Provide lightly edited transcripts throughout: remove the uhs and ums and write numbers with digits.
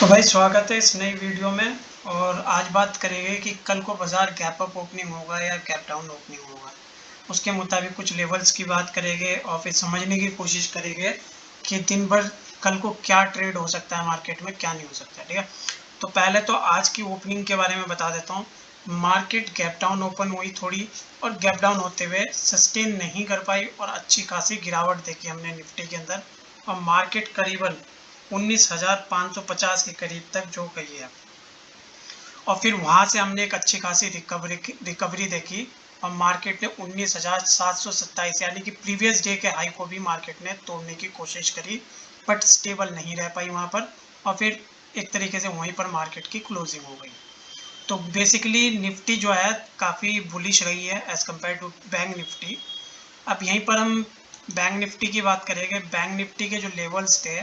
तो भाई स्वागत है इस नई वीडियो में। और आज बात करेंगे कि कल को बाजार गैप अप ओपनिंग होगा या गैप डाउन ओपनिंग होगा। उसके मुताबिक कुछ लेवल्स की बात करेंगे और फिर समझने की कोशिश करेंगे कि दिन भर कल को क्या ट्रेड हो सकता है मार्केट में, क्या नहीं हो सकता। ठीक है, तो पहले तो आज की ओपनिंग के बारे में बता देता हूँ। मार्केट गैप डाउन ओपन हुई थोड़ी, और गैप डाउन होते हुए सस्टेन नहीं कर पाई और अच्छी खासी गिरावट देखी हमने निफ्टी के अंदर। और मार्केट करीबन 19,550 के करीब तक जो गई है, और फिर वहां से हमने एक अच्छी खासी रिकवरी देखी और मार्केट ने 19,727 यानी कि प्रीवियस डे के हाई को भी मार्केट ने तोड़ने की कोशिश करी, बट स्टेबल नहीं रह पाई वहां पर। और फिर एक तरीके से वहीं पर मार्केट की क्लोजिंग हो गई। तो बेसिकली निफ्टी जो है काफ़ी बुलिश रही है as compare to bank Nifty. अब यहीं पर हम बैंक निफ्टी की बात करेंगे। बैंक निफ्टी के जो लेवल्स थे,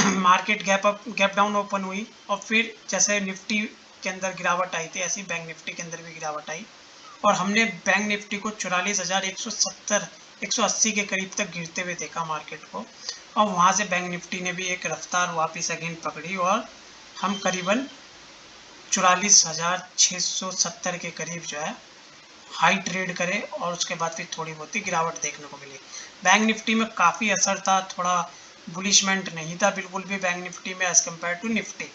मार्केट गैप डाउन ओपन हुई और फिर जैसे निफ्टी के अंदर गिरावट आई थी, ऐसी बैंक निफ्टी के अंदर भी गिरावट आई और हमने बैंक निफ्टी को 44,170 180 के करीब तक गिरते हुए देखा मार्केट को। और वहाँ से बैंक निफ्टी ने भी एक रफ्तार वापस अगेन पकड़ी और हम करीबन 44,670 के करीब जो है हाई ट्रेड करे और उसके बाद फिर थोड़ी बहुत ही गिरावट देखने को मिली। बैंक निफ्टी में काफ़ी असर था, थोड़ा बुलिशमेंट नहीं था बिल्कुल भी बैंक निफ्टी में एज़ कम्पेयर टू निफ्टी।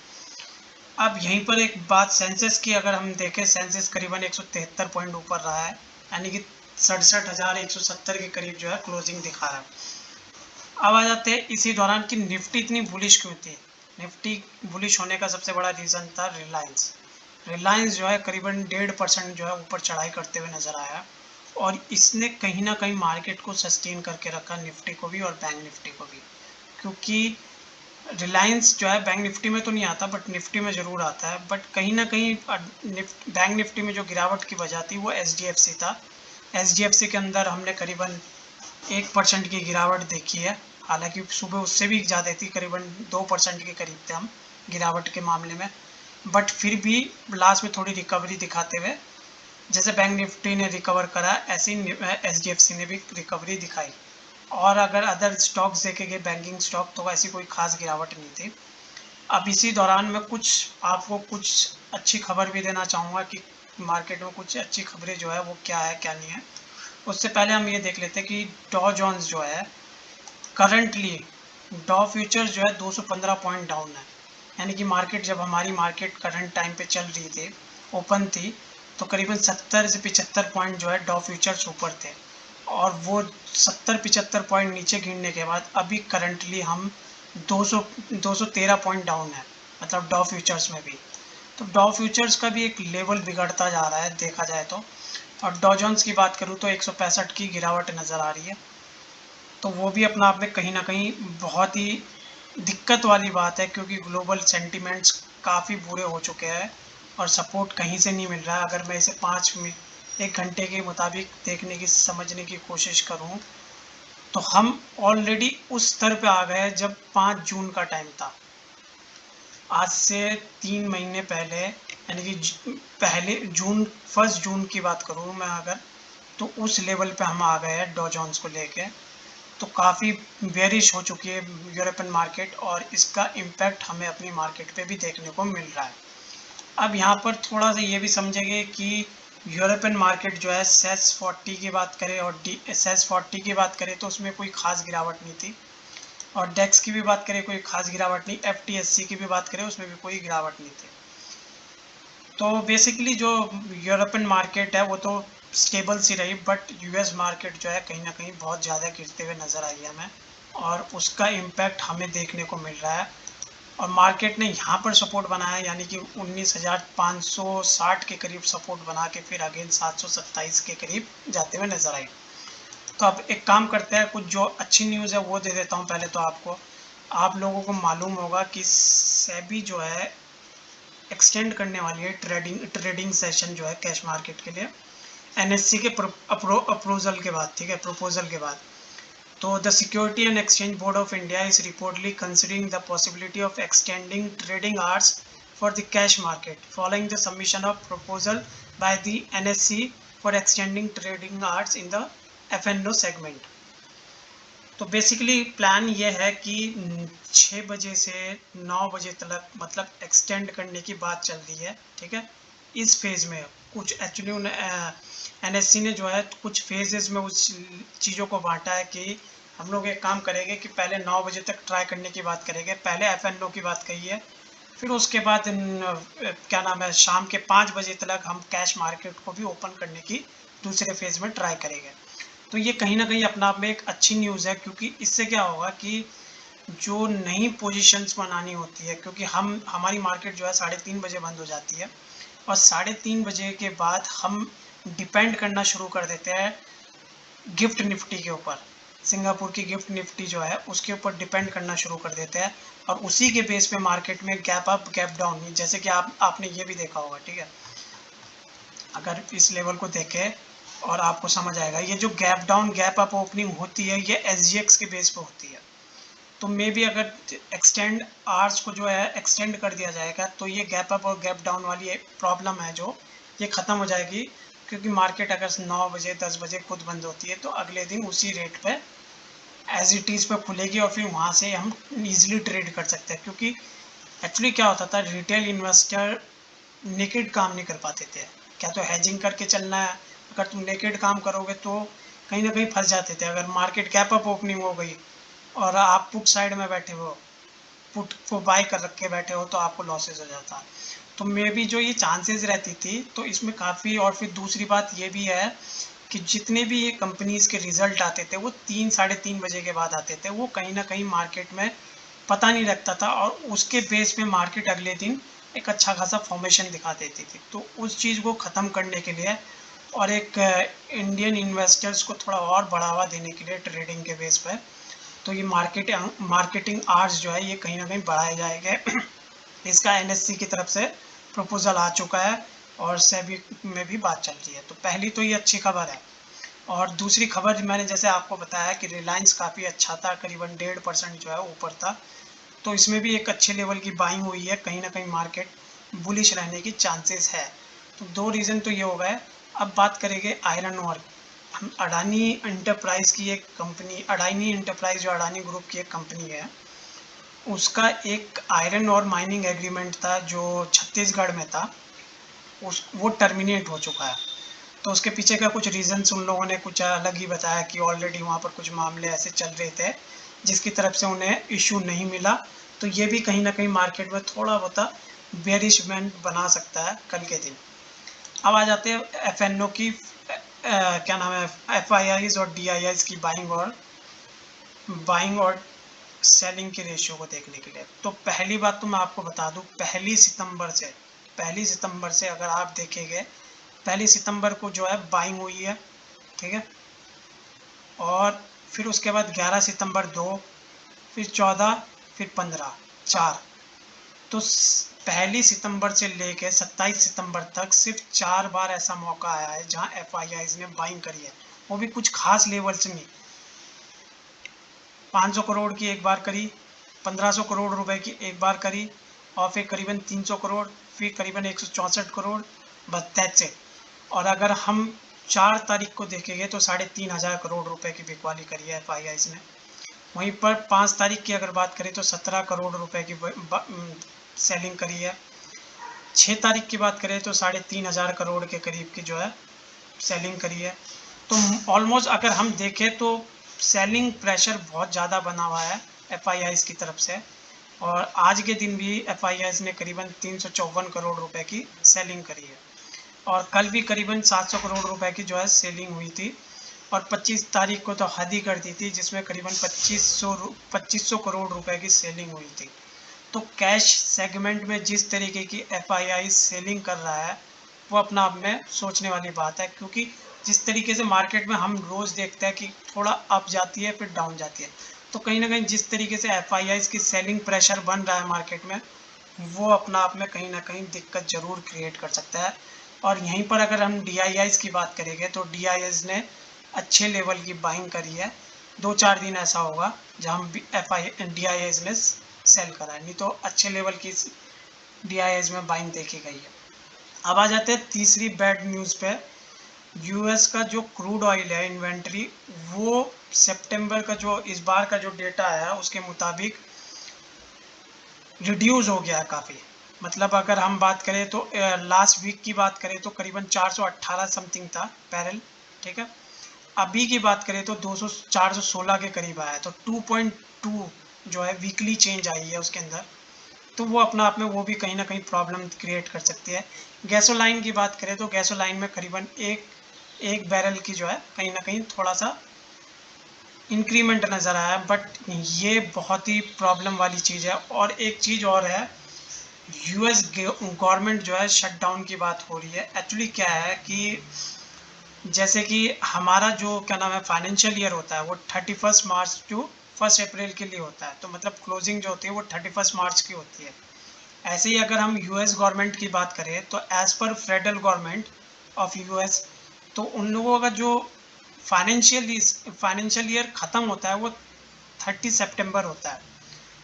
अब यहीं पर एक बात सेंसेस की अगर हम देखें, सेंसेस करीबन 173 पॉइंट ऊपर रहा है, यानी कि 67,170 के करीब जो है क्लोजिंग दिखा रहा है। अब आ जाते हैं इसी दौरान कि निफ्टी इतनी बुलिश क्यों थी। निफ्टी बुलिश होने का सबसे बड़ा रीज़न था रिलायंस। रिलायंस जो है करीबन 1.5% जो है ऊपर चढ़ाई करते हुए नज़र आया और इसने कहीं ना कहीं मार्केट को सस्टेन करके रखा, निफ्टी को भी और बैंक निफ्टी को भी। क्योंकि रिलायंस जो है बैंक निफ्टी में तो नहीं आता बट निफ्टी में ज़रूर आता है, बट कहीं ना कहीं बैंक निफ्टी में जो गिरावट की वजह थी वो एचडीएफसी था। एचडीएफसी के अंदर हमने करीबन 1% की गिरावट देखी है, हालांकि सुबह उससे भी ज़्यादा थी, करीबन 2% के करीब थे हम गिरावट के मामले में। बट फिर भी लास्ट में थोड़ी रिकवरी दिखाते हुए, जैसे बैंक निफ्टी ने रिकवर करा ऐसे ही एचडीएफसी ने भी रिकवरी दिखाई। और अगर अदर स्टॉक्स देखेंगे बैंकिंग स्टॉक, तो ऐसी कोई खास गिरावट नहीं थी। अब इसी दौरान मैं आपको कुछ अच्छी खबर भी देना चाहूँगा कि मार्केट में कुछ अच्छी खबरें जो है वो क्या है क्या नहीं है। उससे पहले हम ये देख लेते हैं कि डॉ जोन्स जो है करंटली, डॉ फ्यूचर्स जो है 215 पॉइंट डाउन है। यानी कि मार्केट जब हमारी मार्केट करंट टाइम पे चल रही थी, ओपन थी, तो करीबन 70 से 75 पॉइंट जो है डॉ फ्यूचर्स ऊपर थे और वो 70-75 पॉइंट नीचे गिरने के बाद अभी करंटली हम 213 पॉइंट डाउन है, मतलब डॉ फ्यूचर्स में भी। तो डॉ फ्यूचर्स का भी एक लेवल बिगड़ता जा रहा है देखा जाए तो। और डॉ जोन्स की बात करूँ तो 165 की गिरावट नज़र आ रही है, तो वो भी अपना आप में कहीं ना कहीं बहुत ही दिक्कत वाली बात है, क्योंकि ग्लोबल सेंटिमेंट्स काफ़ी बुरे हो चुके हैं और सपोर्ट कहीं से नहीं मिल रहा है। अगर मैं इसे 1 घंटे के मुताबिक देखने की समझने की कोशिश करूं, तो हम ऑलरेडी उस स्तर पे आ गए जब 5 जून का टाइम था। आज से 3 महीने पहले, यानी कि पहले जून 1 जून की बात करूँ मैं अगर, तो उस लेवल पे हम आ गए हैं डॉ जोन्स को लेके। तो काफ़ी बेरिश हो चुकी है यूरोपियन मार्केट और इसका इम्पैक्ट हमें अपनी मार्केट पे भी देखने को मिल रहा है। अब यहाँ पर थोड़ा सा ये भी समझेंगे कि यूरोपियन मार्केट जो है सेस 40 की बात करें और सेस 40 की बात करें तो उसमें कोई खास गिरावट नहीं थी, और डेक्स की भी बात करें कोई खास गिरावट नहीं, एफटीएससी की भी बात करें उसमें भी कोई गिरावट नहीं थी। तो बेसिकली जो यूरोपियन मार्केट है वो तो स्टेबल सी रही, बट यूएस मार्केट जो है कहीं ना कहीं बहुत ज़्यादा गिरते हुए नज़र आई है हमें, और उसका इम्पैक्ट हमें देखने को मिल रहा है। और मार्केट ने यहाँ पर सपोर्ट बनाया, यानी कि 19,560 के करीब सपोर्ट बना के फिर अगेन 727 के करीब जाते हुए नज़र आई। तो अब एक काम करते हैं, कुछ जो अच्छी न्यूज़ है वो दे देता हूँ पहले तो आपको। आप लोगों को मालूम होगा कि सेबी जो है एक्सटेंड करने वाली है ट्रेडिंग सेशन जो है कैश मार्केट के लिए, एनएससी के अप्रूवल के बाद, ठीक है, प्रपोजल के बाद। तो the security and exchange board of India is reportedly considering the possibility of extending trading hours for the cash market following the submission of proposal by the NSC for extending trading hours in the FnO segment. तो basically plan ये है कि 6 बजे से 9 बजे तक मतलब extend करने की बात चल रही है, ठीक है। इस फेज़ में कुछ एक्चुअली एनएससी ने जो है कुछ फेजेस में उस चीज़ों को बांटा है कि हम लोग एक काम करेंगे कि पहले 9 बजे तक ट्राई करने की बात करेंगे, पहले एफएनओ की बात कही है, फिर उसके बाद क्या नाम है शाम के 5 बजे तक हम कैश मार्केट को भी ओपन करने की दूसरे फेज़ में ट्राई करेंगे। तो ये कहीं ना कहीं अपना आप में एक अच्छी न्यूज़ है, क्योंकि इससे क्या होगा कि जो नई पोजीशंस बनानी होती है, क्योंकि हमारी मार्केट जो है 3:30 बजे बंद हो जाती है और 3:30 बजे के बाद हम डिपेंड करना शुरू कर देते हैं गिफ्ट निफ्टी के ऊपर। सिंगापुर की गिफ्ट निफ्टी जो है उसके ऊपर डिपेंड करना शुरू कर देते हैं और उसी के बेस पे मार्केट में गैप अप गैप डाउन, जैसे कि आपने ये भी देखा होगा, ठीक है। अगर इस लेवल को देखें और आपको समझ आएगा, ये जो gap down gap up opening होती है ये एसजीएक्स के बेस पे होती है। तो मे बी अगर एक्सटेंड आवर्स को जो है एक्सटेंड कर दिया जाएगा तो ये गैप अप और गैप डाउन वाली प्रॉब्लम है जो ये ख़त्म हो जाएगी, क्योंकि मार्केट अगर 9 बजे 10 बजे खुद बंद होती है तो अगले दिन उसी रेट पे एज इट इज़ पे खुलेगी और फिर वहाँ से हम ईजिली ट्रेड कर सकते हैं। क्योंकि एक्चुअली क्या होता था, रिटेल इन्वेस्टर नेकेड काम नहीं कर पाते थे, क्या तो हैजिंग करके चलना है, अगर तुम नेकेड काम करोगे तो कहीं ना कहीं फंस जाते थे। अगर मार्केट गैप अप ओपनिंग हो गई और आप पुट साइड में बैठे हो, पुट को बाय कर रख के बैठे हो तो आपको लॉसेज हो जाता। तो मे बी जो ये चांसेस रहती थी तो इसमें काफ़ी, और फिर दूसरी बात ये भी है कि जितने भी ये कंपनीज़ के रिजल्ट आते थे वो 3-3:30 बजे के बाद आते थे, वो कहीं ना कहीं मार्केट में पता नहीं लगता था और उसके बेस पे मार्केट अगले दिन एक अच्छा खासा फॉर्मेशन दिखा देती थी। तो उस चीज़ को ख़त्म करने के लिए और एक इंडियन इन्वेस्टर्स को थोड़ा और बढ़ावा देने के लिए ट्रेडिंग के बेस पर, तो ये मार्केटिंग आवर्स जो है ये कहीं ना कहीं बढ़ाए जाएंगे। इसका एनएससी की तरफ से प्रपोजल आ चुका है और सेबी में भी बात चल रही है। तो पहली तो ये अच्छी खबर है। और दूसरी खबर मैंने जैसे आपको बताया कि रिलायंस काफ़ी अच्छा था, करीबन 1.5% जो है ऊपर था, तो इसमें भी एक अच्छे लेवल की बाइंग हुई है, कहीं ना कहीं मार्केट बुलिश रहने की चांसेस है। तो दो रीज़न तो ये हो गए। अब बात करेंगे आयरन ओर। हम अडानी इंटरप्राइज की एक कंपनी, अडानी इंटरप्राइज जो अडानी ग्रुप की एक कंपनी है, उसका एक आयरन और माइनिंग एग्रीमेंट था जो छत्तीसगढ़ में था, वो टर्मिनेट हो चुका है। तो उसके पीछे का कुछ रीज़न्स उन लोगों ने कुछ अलग ही बताया कि ऑलरेडी वहाँ पर कुछ मामले ऐसे चल रहे थे जिसकी तरफ से उन्हें इशू नहीं मिला। तो ये भी कहीं ना कहीं मार्केट में थोड़ा बहुत बेरिशमेंट बना सकता है कल के दिन। अब आ जाते हैं एफएनओ की क्या नाम है एफआईआईज और डीआईआईज की बाइंग और सेलिंग के रेशियो को देखने के लिए। तो पहली बात तो मैं आपको बता दूं, पहली सितंबर से अगर आप देखेंगे, 1 सितंबर को जो है बाइंग हुई है, ठीक है। और फिर उसके बाद 11 सितंबर 2, फिर 14, फिर 15, 4। तो 1 सितंबर से लेके 27 सितंबर तक सिर्फ 4 बार ऐसा मौका आया है जहां एफआईआईज ने बाइंग करी है, वो भी कुछ खास लेवल से नहीं। 500 करोड़ की एक बार करी, 1500 करोड़ रुपए की एक बार करी, और फिर करीबन 300 करोड़, फिर करीबन 164 करोड़, बस दैट्स इट। और अगर हम 4 तारीख को देखेंगे तो 3,500 करोड़ रुपए की बिकवाली करी है एफआईआईज ने। वहीं पर 5 तारीख की अगर बात करें तो 17 करोड़ रुपए की सेलिंग करी है। 6 तारीख की बात करें तो 3,500 करोड़ के करीब की जो है सेलिंग करी है। तो ऑलमोस्ट अगर हम देखें तो सेलिंग प्रेशर बहुत ज़्यादा बना हुआ है एफआईआईज की तरफ से, और आज के दिन भी एफआईआईज ने करीबन 354 करोड़ रुपए की सेलिंग करी है, और कल भी करीबन 700 करोड़ रुपए की जो है सेलिंग हुई थी, और 25 तारीख को तो हद ही कर दी थी जिसमें करीबन 2500 करोड़ रुपए की सेलिंग हुई थी। तो कैश सेगमेंट में जिस तरीके की एफआईआई सेलिंग कर रहा है वो अपना आप में सोचने वाली बात है, क्योंकि जिस तरीके से मार्केट में हम रोज़ देखते हैं कि थोड़ा अप जाती है फिर डाउन जाती है, तो कहीं ना कहीं जिस तरीके से एफआईआई की सेलिंग प्रेशर बन रहा है मार्केट में, वो अपना आप में कहीं ना कहीं दिक्कत ज़रूर क्रिएट कर सकता है। और यहीं पर अगर हम डीआईआईज की बात करेंगे तो डीआईआईज ने अच्छे लेवल की बाइंग करी है। 2-4 दिन ऐसा होगा जहाँ डीआईआईज ने सेल करा है, नहीं तो अच्छे लेवल की डीआईआईज में बाइंग देखी गई है। अब आ जाते हैं तीसरी बैड न्यूज़ पे। यूएस का जो क्रूड ऑयल है इन्वेंट्री, वो सितंबर का जो इस बार का जो डेटा है उसके मुताबिक रिड्यूस हो गया काफ़ी। मतलब अगर हम बात करें तो लास्ट वीक की बात करें तो करीबन 418 समथिंग था बैरल, ठीक है। अभी की बात करें तो 416 के करीब आया है, तो 2.2 जो है वीकली चेंज आई है उसके अंदर। तो वो अपना आप में वो भी कहीं ना कहीं प्रॉब्लम क्रिएट कर सकती है। गैसोलाइन की बात करें तो गैसोलाइन में करीबन एक बैरल की जो है कहीं ना कहीं थोड़ा सा इंक्रीमेंट नज़र आया, बट ये बहुत ही प्रॉब्लम वाली चीज़ है। और एक चीज़ और है, यूएस गवर्नमेंट जो है शटडाउन की बात हो रही है। एक्चुअली क्या है कि जैसे कि हमारा जो क्या नाम है फाइनेंशियल ईयर होता है वो 31 मार्च टू 1 अप्रैल के लिए होता है, तो मतलब क्लोजिंग जो होती है वो 31 मार्च की होती है। ऐसे ही अगर हम यूएस गवर्नमेंट की बात करें तो as per federal government of US, तो उन लोगों का जो फाइनेंशियल ईयर ख़त्म होता है वो 30 सितंबर होता है,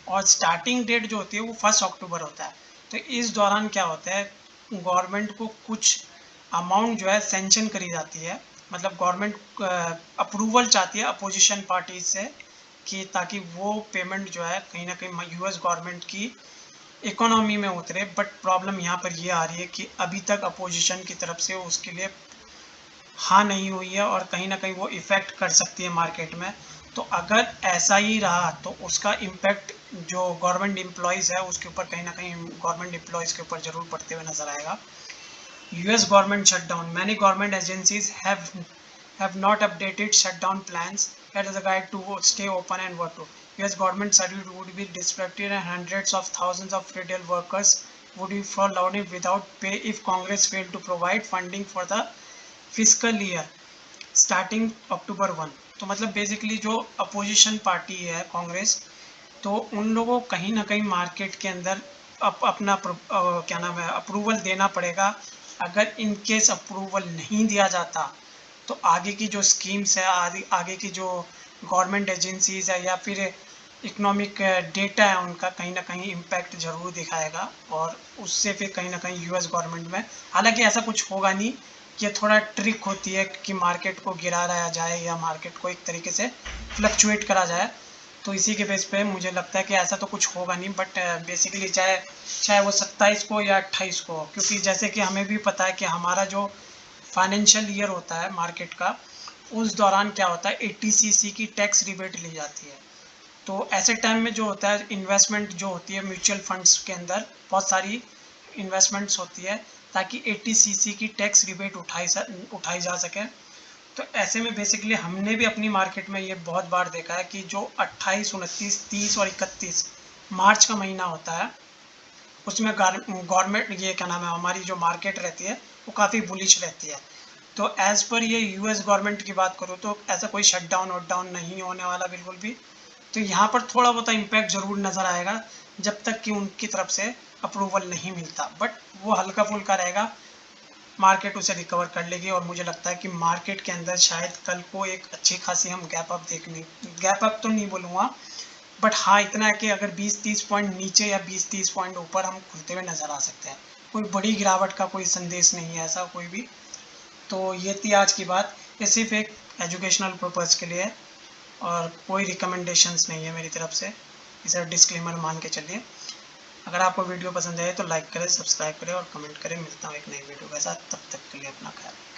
और स्टार्टिंग डेट जो होती है वो 1 अक्टूबर होता है। तो इस दौरान क्या होता है, गवर्नमेंट को कुछ अमाउंट जो है सेंक्शन करी जाती है, मतलब गवर्नमेंट अप्रूवल चाहती है अपोजिशन पार्टी से, कि ताकि वो पेमेंट जो है कहीं ना कहीं यूएस गवर्नमेंट की इकोनॉमी में उतरे। बट प्रॉब्लम यहाँ पर ये आ रही है कि अभी तक अपोजिशन की तरफ से उसके लिए हाँ नहीं हुई है, और कहीं ना कहीं वो इफ़ेक्ट कर सकती है मार्केट में। तो अगर ऐसा ही रहा तो उसका इम्पैक्ट जो गवर्नमेंट एम्प्लॉयज़ है उसके ऊपर कहीं ना कहीं गवर्नमेंट एम्प्लॉयज़ के ऊपर ज़रूर पड़ते हुए नज़र आएगा। US government shutdown. Many government agencies have not updated shutdown plans. Here is a guide to stay open and what to. US government service would be disrupted and hundreds of thousands of retail workers would be furloughed without pay if Congress failed to provide funding for the fiscal year starting October 1. तो मतलब basically जो opposition party है कांग्रेस, तो उन लोगों को कहीं ना कहीं मार्केट के अंदर अपना क्या नाम है अप्रूवल देना पड़ेगा। अगर इन केस अप्रूवल नहीं दिया जाता तो आगे की जो स्कीम्स है, आगे की जो गवर्नमेंट एजेंसीज है या फिर इकोनॉमिक डेटा है उनका कहीं ना कहीं इम्पैक्ट ज़रूर दिखाएगा, और उससे फिर कहीं ना कहीं यूएस गवर्नमेंट में, हालांकि ऐसा कुछ होगा नहीं, ये थोड़ा ट्रिक होती है कि मार्केट को गिरा रहा जाए या मार्केट को एक तरीके से फ्लक्चुएट करा जाए। तो इसी के बेस पे मुझे लगता है कि ऐसा तो कुछ होगा नहीं, बट बेसिकली चाहे चाहे वो 27 को या 28 को, क्योंकि जैसे कि हमें भी पता है कि हमारा जो फाइनेंशियल ईयर होता है मार्केट का, उस दौरान क्या होता है 80cc की टैक्स रिबेट ली जाती है। तो ऐसे टाइम में जो होता है इन्वेस्टमेंट जो होती है म्यूचुअल फंड्स के अंदर बहुत सारी इन्वेस्टमेंट्स होती है, ताकि 80cc की टैक्स रिबेट उठाई जा सके। तो ऐसे में बेसिकली हमने भी अपनी मार्केट में ये बहुत बार देखा है कि जो 28, 29, 30 और 31 मार्च का महीना होता है उसमें गवर्नमेंट ये क्या नाम है हमारी जो मार्केट रहती है वो काफ़ी बुलिश रहती है। तो एज़ पर ये यूएस गवर्नमेंट की बात करूँ तो ऐसा कोई शटडाउन वटडाउन नहीं होने वाला बिल्कुल भी। तो यहाँ पर थोड़ा बहुत इम्पैक्ट ज़रूर नज़र आएगा जब तक कि उनकी तरफ से अप्रूवल नहीं मिलता, बट वो हल्का फुल्का रहेगा, मार्केट उसे रिकवर कर लेगी। और मुझे लगता है कि मार्केट के अंदर शायद कल को एक अच्छी खासी हम गैप अप तो नहीं बोलूँगा, बट हाँ इतना है कि अगर 20-30 पॉइंट नीचे या 20-30 पॉइंट ऊपर हम खुलते हुए नज़र आ सकते हैं। कोई बड़ी गिरावट का कोई संदेश नहीं है ऐसा कोई भी। तो ये थी आज की बात, ये सिर्फ एक एजुकेशनल पर्पज़ के लिए है और कोई रिकमेंडेशंस नहीं है मेरी तरफ से, इसे डिस्क्लेमर मान के चलिए। अगर आपको वीडियो पसंद आए तो लाइक करें, सब्सक्राइब करें और कमेंट करें। मिलता हूँ एक नई वीडियो के साथ, तब तक के लिए अपना ख्याल रखें।